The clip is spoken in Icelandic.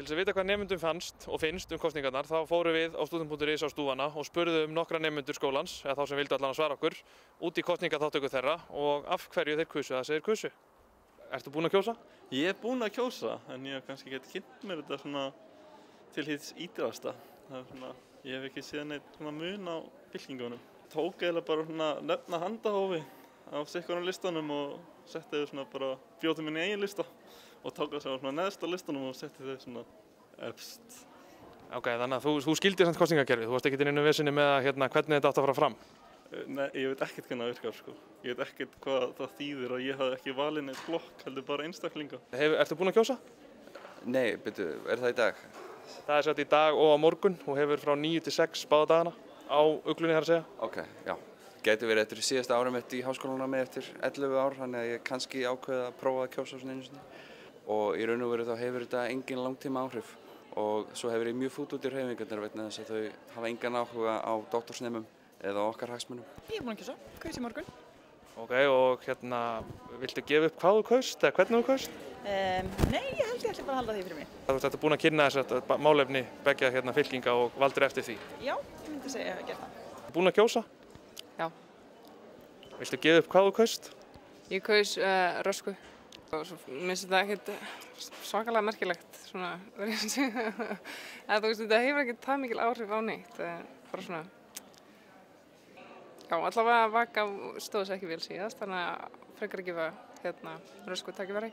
Til þess að vita hvað nemendum fannst og finnst kosningarnar þá fórum við á Student.is á stúfana og spurðum nokkra nemendur skólans, eða þá sem vildu allan að svara okkur, út í kosningaþátttöku þeirra og af hverju þeir kusu það sem þeir kusu. Ertu búinn að kjósa? Ég búinn að kjósa, en ég kannski geti kynnt mér þetta svona til hins ítrasta. Það svona, ég hef ekki séð neitt svona mun á fylkingunum. Tók eiginlega bara svona nefna handahófi á sikkurum listanum og setti þau svona bara bjóti minni eigin lista. Og tók það sem var svona neðst á listanum og setti þau svona efst. Ok, þannig að þú skildir samt kosningakerfið, þú varst ekkert inn í vesinni með að, hvernig þetta átti að fara fram? Nei, ég veit ekkert hvernig það virkar sko. Ég veit ekkert hvað það þýðir og ég hafði ekki valið neitt blokk, heldur bara einstaklinga. Ertu búinn að kjósa? Nei, byrju, það í dag? Það satt í dag og á morgun og hefur frá 9 til 6 báða dagana á uglunni þar að segja. Ok, já. Gæti verið eftir síðasta árum í háskólanum eftir 11 ár, þannig að ég kannski ákveði að prófa að kjósa svona einu sinni. Og í raun og veru þá hefur þetta engin langtíma áhrif og svo hefur ég mjög fút út í hreyfingarnar vegna þess að þau hafa engan áhuga á doktorsnemum eða okkar hagsmunum. Ég er búinn að kjósa, kaus í morgun. Ok, og viltu gefa upp hvað þú kaust eða hvernig þú kaust? Nei, ég ætla bara að halda því fyrir mig. Þú ert búinn að kynna þess málefni beggja fylkinga og valdur eftir því? Já, ég myndi segja að gera það. Búinn að kjósa? Já. Viltu gefa upp hvað þú kaust? Ég kaus Rösku. Og svo minnst þetta ekkert svakalega merkilegt, svona, þetta hefur ekkert það mikil áhrif á neitt, bara svona, já, allavega Vaka stóð sér ekki vel síðast, þannig að frekar að gefa Rösku tækifæri.